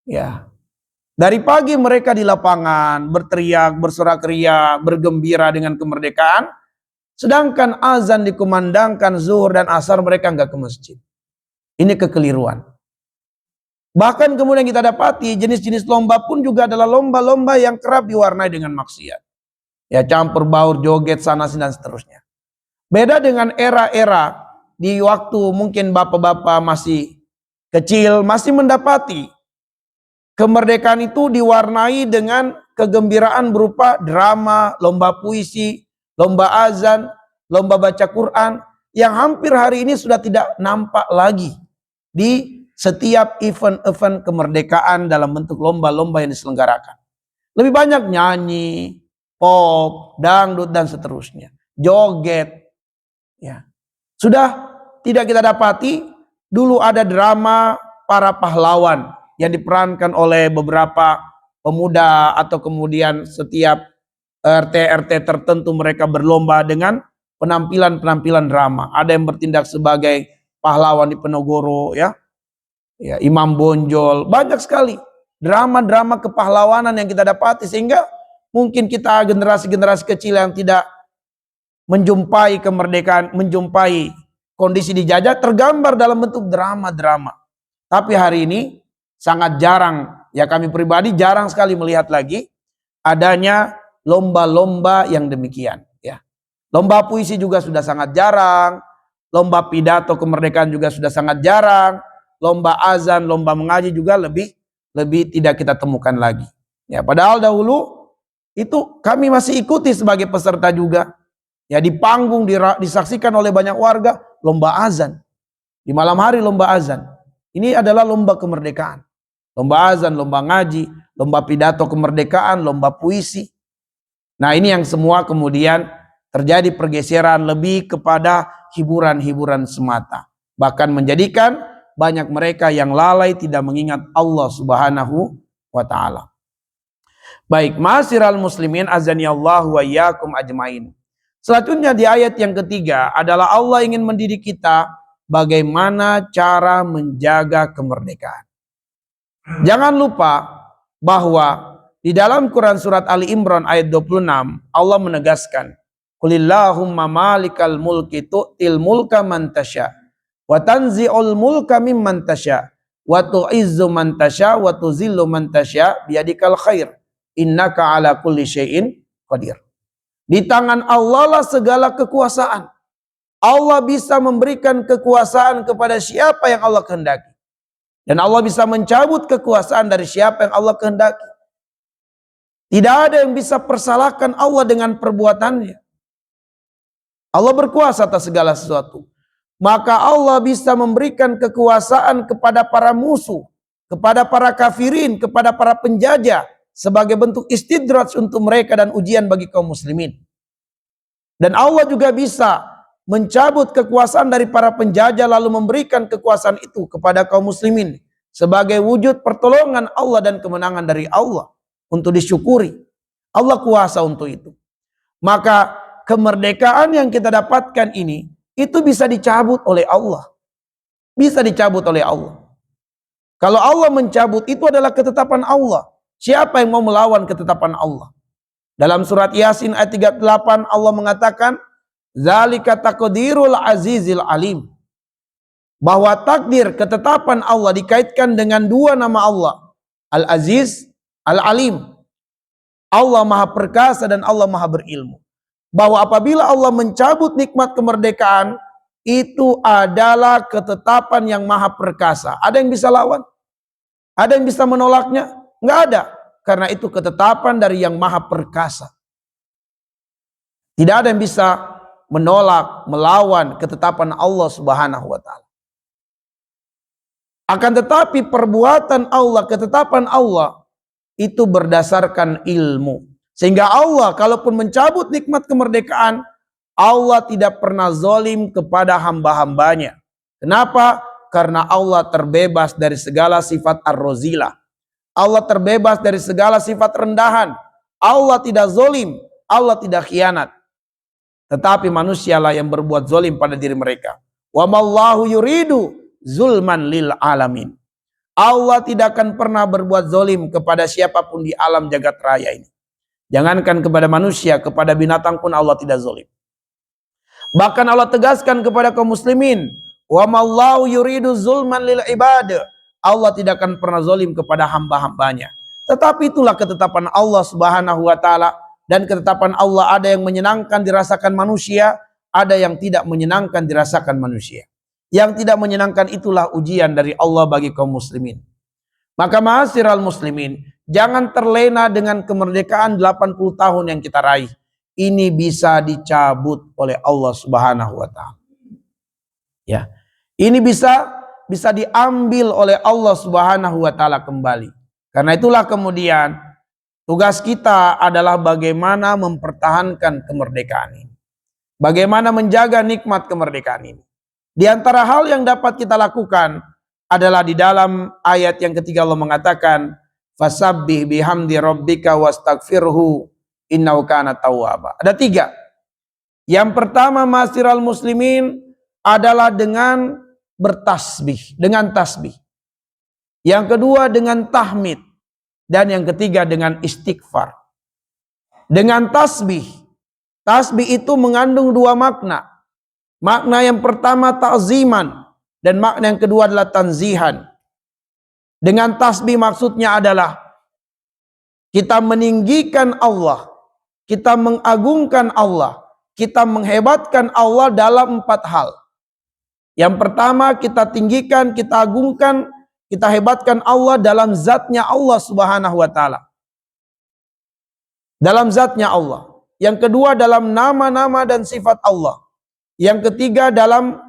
Ya, dari pagi mereka di lapangan berteriak, bersorak ria, bergembira dengan kemerdekaan. Sedangkan azan dikumandangkan zuhur dan asar mereka nggak ke masjid. Ini kekeliruan. Bahkan kemudian kita dapati jenis-jenis lomba pun juga adalah lomba-lomba yang kerap diwarnai dengan maksiat. Ya, campur baur, joget, sana sini dan seterusnya. Beda dengan era-era di waktu mungkin bapak-bapak masih kecil, masih mendapati kemerdekaan itu diwarnai dengan kegembiraan berupa drama, lomba puisi, lomba azan, lomba baca Quran, yang hampir hari ini sudah tidak nampak lagi di setiap event-event kemerdekaan dalam bentuk lomba-lomba yang diselenggarakan. Lebih banyak nyanyi, pop, dangdut dan seterusnya, joget. Ya. Sudah tidak kita dapati dulu ada drama para pahlawan yang diperankan oleh beberapa pemuda atau kemudian setiap RT-RT tertentu mereka berlomba dengan penampilan-penampilan drama. Ada yang bertindak sebagai pahlawan di Penogoro, ya, Imam Bonjol, banyak sekali drama-drama kepahlawanan yang kita dapati, sehingga mungkin kita generasi-generasi kecil yang tidak menjumpai kemerdekaan, menjumpai kondisi dijajah tergambar dalam bentuk drama-drama. Tapi hari ini sangat jarang, ya kami pribadi jarang sekali melihat lagi adanya lomba-lomba yang demikian. Ya. Lomba puisi juga sudah sangat jarang, lomba pidato kemerdekaan juga sudah sangat jarang, lomba azan, lomba mengaji juga lebih tidak kita temukan lagi. Ya, padahal dahulu itu kami masih ikuti sebagai peserta juga. Ya, di panggung disaksikan oleh banyak warga lomba azan. Di malam hari lomba azan. Ini adalah lomba kemerdekaan. Lomba azan, lomba ngaji, lomba pidato kemerdekaan, lomba puisi. Nah, ini yang semua kemudian terjadi pergeseran lebih kepada hiburan-hiburan semata. Bahkan menjadikan banyak mereka yang lalai tidak mengingat Allah Subhanahu wa taala. Baik, ma'asyiral muslimin azanillahu wa iyyakum ajmain. Selanjutnya di ayat yang ketiga adalah Allah ingin mendidik kita bagaimana cara menjaga kemerdekaan. Jangan lupa bahwa di dalam Quran surat Ali Imran ayat 26 Allah menegaskan, "Qulillahumma malikal mulki tu'til mulka man tasya wa tanzi'ul mulka mimman tasya wa tu'izzu man tasya wa tuzillu man tasya biyadikal khair innaka ala kulli syai'in qadir." Di tangan Allah lah segala kekuasaan. Allah bisa memberikan kekuasaan kepada siapa yang Allah kehendaki. Dan Allah bisa mencabut kekuasaan dari siapa yang Allah kehendaki. Tidak ada yang bisa persalahkan Allah dengan perbuatannya. Allah berkuasa atas segala sesuatu. Maka Allah bisa memberikan kekuasaan kepada para musuh, kepada para kafirin, kepada para penjajah, sebagai bentuk istidraj untuk mereka dan ujian bagi kaum muslimin. Dan Allah juga bisa mencabut kekuasaan dari para penjajah lalu memberikan kekuasaan itu kepada kaum muslimin sebagai wujud pertolongan Allah dan kemenangan dari Allah untuk disyukuri. Allah kuasa untuk itu. Maka kemerdekaan yang kita dapatkan ini itu bisa dicabut oleh Allah. Bisa dicabut oleh Allah. Kalau Allah mencabut itu adalah ketetapan Allah. Siapa yang mau melawan ketetapan Allah? Dalam surat Yasin ayat 38 Allah mengatakan, "Zalika taqdirul azizil alim." Bahwa takdir ketetapan Allah dikaitkan dengan dua nama Allah, Al-Aziz, Al-Alim. Allah Maha Perkasa dan Allah Maha Berilmu. Bahwa apabila Allah mencabut nikmat kemerdekaan, itu adalah ketetapan yang Maha Perkasa. Ada yang bisa lawan? Ada yang bisa menolaknya? Enggak ada. Karena itu ketetapan dari yang Maha Perkasa. Tidak ada yang bisa menolak, melawan ketetapan Allah Subhanahu wa taala. Akan tetapi perbuatan Allah, ketetapan Allah itu berdasarkan ilmu. Sehingga Allah kalaupun mencabut nikmat kemerdekaan, Allah tidak pernah zalim kepada hamba-hambanya. Kenapa? Karena Allah terbebas dari segala sifat ar-razilah. Allah terbebas dari segala sifat rendahan. Allah tidak zalim, Allah tidak khianat. Tetapi manusialah yang berbuat zalim pada diri mereka. Wa mallahu yuridu zulman lil alamin. Allah tidak akan pernah berbuat zalim kepada siapapun di alam jagat raya ini. Jangankan kepada manusia, kepada binatang pun Allah tidak zalim. Bahkan Allah tegaskan kepada kaum muslimin, wa mallahu yuridu zulman lil ibad. Allah tidak akan pernah zalim kepada hamba-hambanya. Tetapi itulah ketetapan Allah Subhanahu wa taala, dan ketetapan Allah ada yang menyenangkan dirasakan manusia, ada yang tidak menyenangkan dirasakan manusia. Yang tidak menyenangkan itulah ujian dari Allah bagi kaum muslimin. Maka ma'asyiral muslimin, jangan terlena dengan kemerdekaan 80 tahun yang kita raih. Ini bisa dicabut oleh Allah Subhanahu wa taala. Ya. Ini bisa diambil oleh Allah Subhanahu wa taala kembali. Karena itulah kemudian tugas kita adalah bagaimana mempertahankan kemerdekaan ini. Bagaimana menjaga nikmat kemerdekaan ini. Di antara hal yang dapat kita lakukan adalah di dalam ayat yang ketiga Allah mengatakan, "Fasabbih bihamdi rabbika wastaghfirhu innahu kana tawwaba." Ada 3. Yang pertama, ma'asyiral muslimin, adalah dengan bertasbih, dengan tasbih. Yang kedua dengan tahmid, dan yang ketiga dengan istighfar. Dengan tasbih, tasbih itu mengandung 2 makna. Makna yang pertama ta'ziman, dan makna yang kedua adalah tanzihan. Dengan tasbih maksudnya adalah kita meninggikan Allah, kita mengagungkan Allah, kita menghebatkan Allah dalam 4 hal. Yang pertama, kita tinggikan, kita agungkan, kita hebatkan Allah dalam zatnya Allah Subhanahu wa taala. Dalam zatnya Allah. Yang kedua dalam nama-nama dan sifat Allah. Yang ketiga dalam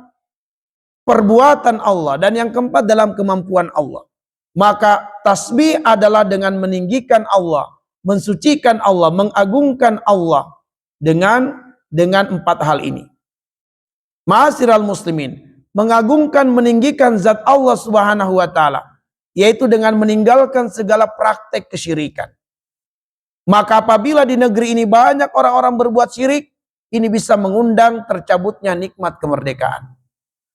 perbuatan Allah. Dan yang keempat dalam kemampuan Allah. Maka tasbih adalah dengan meninggikan Allah, mensucikan Allah, mengagungkan Allah dengan 4 hal ini. Ma'asyiral muslimin, mengagungkan, meninggikan zat Allah Subhanahu wa taala, yaitu dengan meninggalkan segala praktek kesyirikan. Maka apabila di negeri ini banyak orang-orang berbuat syirik, ini bisa mengundang tercabutnya nikmat kemerdekaan.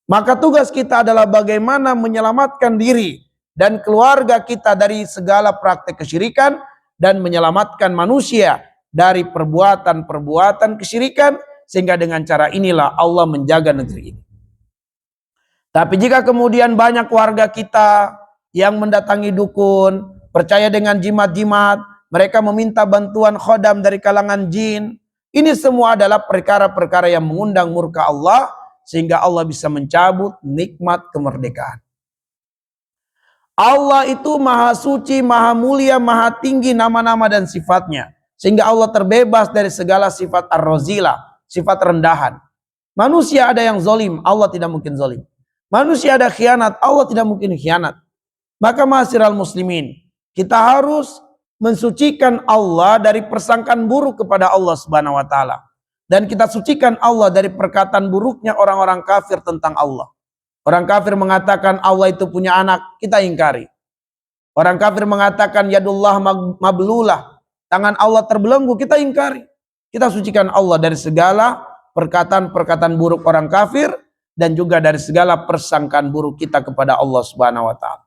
Maka tugas kita adalah bagaimana menyelamatkan diri dan keluarga kita dari segala praktek kesyirikan dan menyelamatkan manusia dari perbuatan-perbuatan kesyirikan, sehingga dengan cara inilah Allah menjaga negeri ini. Tapi jika kemudian banyak warga kita yang mendatangi dukun, percaya dengan jimat-jimat, mereka meminta bantuan khodam dari kalangan jin, ini semua adalah perkara-perkara yang mengundang murka Allah, sehingga Allah bisa mencabut nikmat kemerdekaan. Allah itu maha suci, maha mulia, maha tinggi nama-nama dan sifatnya, sehingga Allah terbebas dari segala sifat ar-razilah, sifat rendahan. Manusia ada yang zalim, Allah tidak mungkin zalim. Manusia ada khianat, Allah tidak mungkin khianat. Maka ma'asyiral muslimin, kita harus mensucikan Allah dari persangkaan buruk kepada Allah Subhanahu wa taala, dan kita sucikan Allah dari perkataan buruknya orang-orang kafir tentang Allah. Orang kafir mengatakan Allah itu punya anak, kita ingkari. Orang kafir mengatakan yadullah mablulah, tangan Allah terbelenggu, kita ingkari. Kita sucikan Allah dari segala perkataan-perkataan buruk orang kafir, dan juga dari segala persangkaan buruk kita kepada Allah Subhanahu wa taala.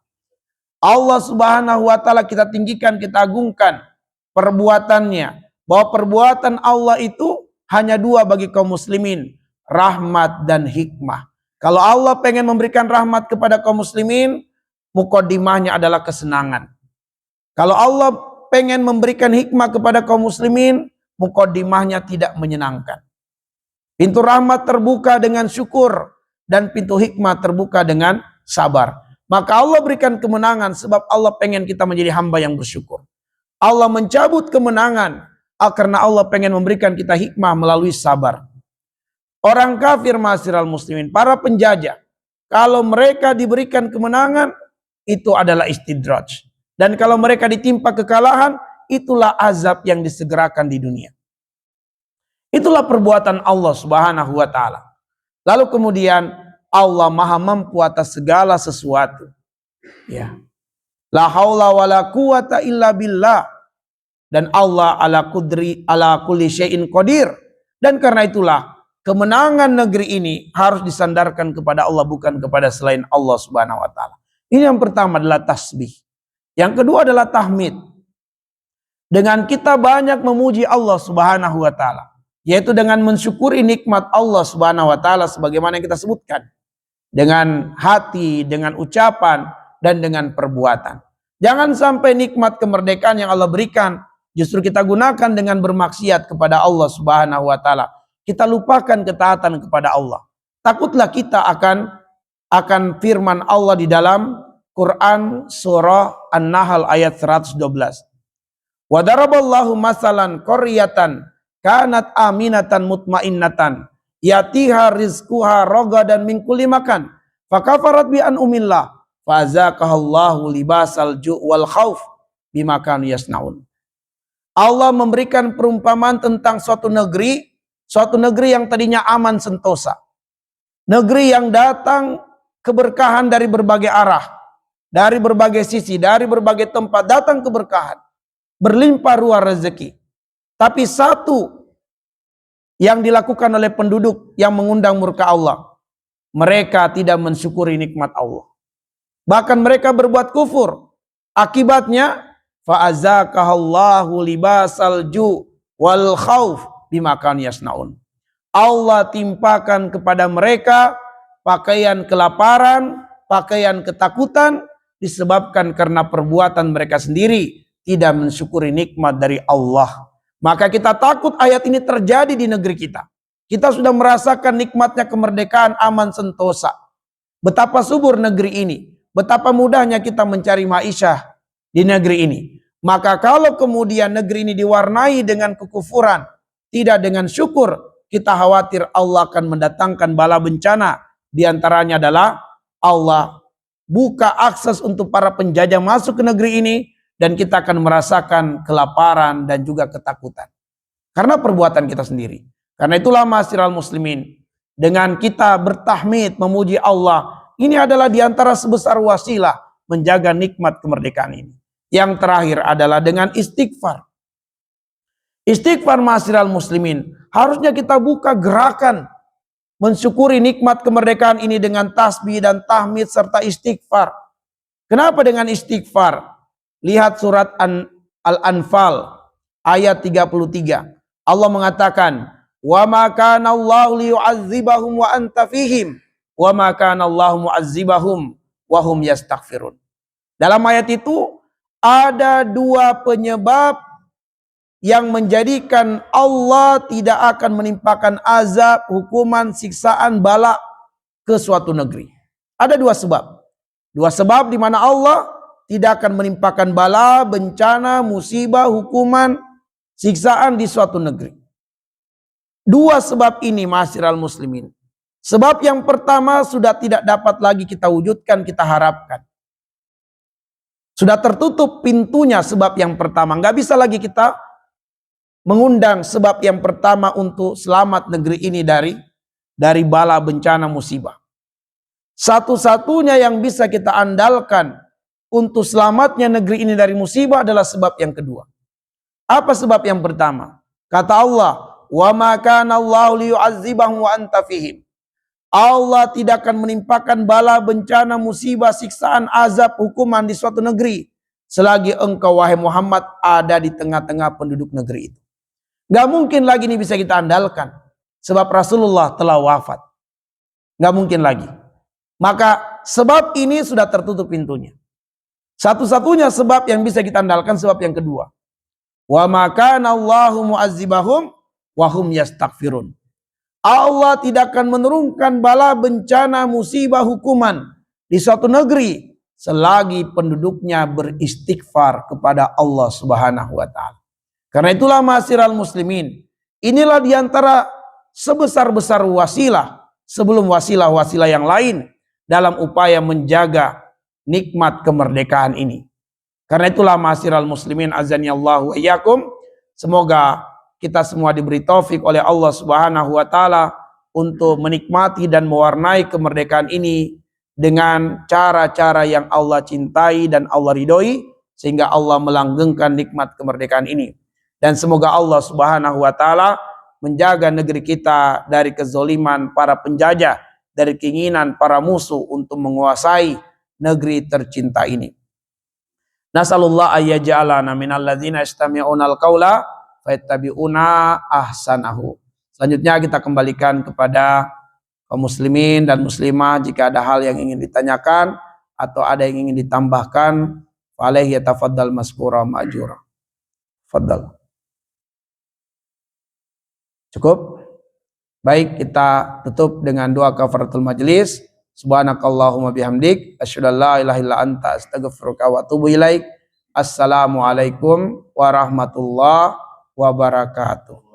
Allah Subhanahu wa taala kita tinggikan, kita agungkan perbuatannya, bahwa perbuatan Allah itu hanya dua bagi kaum muslimin, rahmat dan hikmah. Kalau Allah pengen memberikan rahmat kepada kaum muslimin, mukaddimahnya adalah kesenangan. Kalau Allah pengen memberikan hikmah kepada kaum muslimin, mukaddimahnya tidak menyenangkan. Pintu rahmat terbuka dengan syukur, dan pintu hikmah terbuka dengan sabar. Maka Allah berikan kemenangan sebab Allah pengen kita menjadi hamba yang bersyukur. Allah mencabut kemenangan karena Allah pengen memberikan kita hikmah melalui sabar. Orang kafir ma'asyiral muslimin, para penjajah, kalau mereka diberikan kemenangan, itu adalah istidraj. Dan kalau mereka ditimpa kekalahan, itulah azab yang disegerakan di dunia. Itulah perbuatan Allah Subhanahu wa taala. Lalu kemudian Allah maha mampu atas segala sesuatu. Ya. La haula wala quwata illa billah. Dan Allah ala kulli syai'in qadir. Dan karena itulah kemenangan negeri ini harus disandarkan kepada Allah, bukan kepada selain Allah Subhanahu wa taala. Ini yang pertama adalah tasbih. Yang kedua adalah tahmid. Dengan kita banyak memuji Allah Subhanahu wa taala, yaitu dengan mensyukuri nikmat Allah Subhanahu wa taala sebagaimana yang kita sebutkan, dengan hati, dengan ucapan, dan dengan perbuatan. Jangan sampai nikmat kemerdekaan yang Allah berikan justru kita gunakan dengan bermaksiat kepada Allah Subhanahu wa taala. Kita lupakan ketaatan kepada Allah. Takutlah kita akan firman Allah di dalam Quran surah An-Nahl ayat 112. Wa daraballahu masalan qaryatan kanat aminatan mutmainnatan yatiha rizquha ragadan min kulli makan fakafarat bi an'umillah fazaqahallahu libasal ju' wal khauf bima kanu yasnaun. Allah memberikan perumpamaan tentang suatu negeri yang tadinya aman sentosa. Negeri yang datang keberkahan dari berbagai arah, dari berbagai sisi, dari berbagai tempat datang keberkahan, berlimpah ruah rezeki. Tapi satu yang dilakukan oleh penduduk yang mengundang murka Allah, mereka tidak mensyukuri nikmat Allah. Bahkan mereka berbuat kufur. Akibatnya fa'azaqahallahu libasal ju' wal khauf bima kanu yasnaun. Allah timpakan kepada mereka pakaian kelaparan, pakaian ketakutan, disebabkan karena perbuatan mereka sendiri tidak mensyukuri nikmat dari Allah. Maka kita takut ayat ini terjadi di negeri kita. Kita sudah merasakan nikmatnya kemerdekaan aman sentosa. Betapa subur negeri ini. Betapa mudahnya kita mencari ma'isyah di negeri ini. Maka kalau kemudian negeri ini diwarnai dengan kekufuran, tidak dengan syukur, kita khawatir Allah akan mendatangkan bala bencana. Di antaranya adalah Allah buka akses untuk para penjajah masuk ke negeri ini, dan kita akan merasakan kelaparan dan juga ketakutan karena perbuatan kita sendiri. Karena itulah ma'asyiral muslimin, dengan kita bertahmid, memuji Allah, ini adalah diantara sebesar wasilah menjaga nikmat kemerdekaan ini. Yang terakhir adalah dengan istighfar. Istighfar ma'asyiral muslimin, harusnya kita buka gerakan mensyukuri nikmat kemerdekaan ini dengan tasbih dan tahmid serta istighfar. Kenapa dengan istighfar? Lihat surat Al-Anfal ayat 33. Allah mengatakan, "Wa ma kana Allahu liyu'adzibahum wa anta fihim, wa ma kana Allahu mu'adzibahum wa hum yastaghfirun." Dalam ayat itu ada dua penyebab yang menjadikan Allah tidak akan menimpakan azab, hukuman, siksaan, bala ke suatu negeri. Ada dua sebab. Dua sebab di mana Allah tidak akan menimpakan bala, bencana, musibah, hukuman, siksaan di suatu negeri. Dua sebab ini ma'asyiral muslimin. Sebab yang pertama sudah tidak dapat lagi kita wujudkan, kita harapkan. Sudah tertutup pintunya sebab yang pertama. Nggak bisa lagi kita mengundang sebab yang pertama untuk selamat negeri ini dari bala, bencana, musibah. Satu-satunya yang bisa kita andalkan untuk selamatnya negeri ini dari musibah adalah sebab yang kedua. Apa sebab yang pertama? Kata Allah, "Wa ma kana Allahu liyu'adzibahum wa anta fihim." Allah tidak akan menimpakan bala, bencana, musibah, siksaan, azab, hukuman di suatu negeri selagi engkau wahai Muhammad ada di tengah-tengah penduduk negeri itu. Gak mungkin lagi ini bisa kita andalkan sebab Rasulullah telah wafat. Gak mungkin lagi. Maka sebab ini sudah tertutup pintunya. Satu-satunya sebab yang bisa kita andalkan sebab yang kedua. Wa ma kana Allahu mu'adzibahum wa hum yastaghfirun. Allah tidak akan menurunkan bala, bencana, musibah, hukuman di suatu negeri selagi penduduknya beristighfar kepada Allah Subhanahu wa taala. Karena itulah ma'asyiral muslimin, inilah diantara sebesar-besar wasilah sebelum wasilah-wasilah yang lain dalam upaya menjaga nikmat kemerdekaan ini. Karena itulah ma'asyiral muslimin azanillahu wa iyyakum, semoga kita semua diberi taufik oleh Allah Subhanahu wa taala untuk menikmati dan mewarnai kemerdekaan ini dengan cara-cara yang Allah cintai dan Allah ridhoi sehingga Allah melanggengkan nikmat kemerdekaan ini. Dan semoga Allah Subhanahu wa taala menjaga negeri kita dari kezaliman para penjajah, dari keinginan para musuh untuk menguasai negeri tercinta ini. Nasallallahu ayyaj'alana minal ladzina yastami'unal qaula fayattabi'una ahsanahu. Selanjutnya kita kembalikan kepada kaum muslimin dan muslimah, jika ada hal yang ingin ditanyakan atau ada yang ingin ditambahkan, falaihi yatafaddal maskura ma'jura. Faddal. Cukup? Baik, kita tutup dengan doa kafaratul majlis. Subhanakallahumma bihamdik asyhadu an la ilaha illa anta astaghfiruka wa atubu ilaik. Assalamualaikum warahmatullahi wabarakatuh.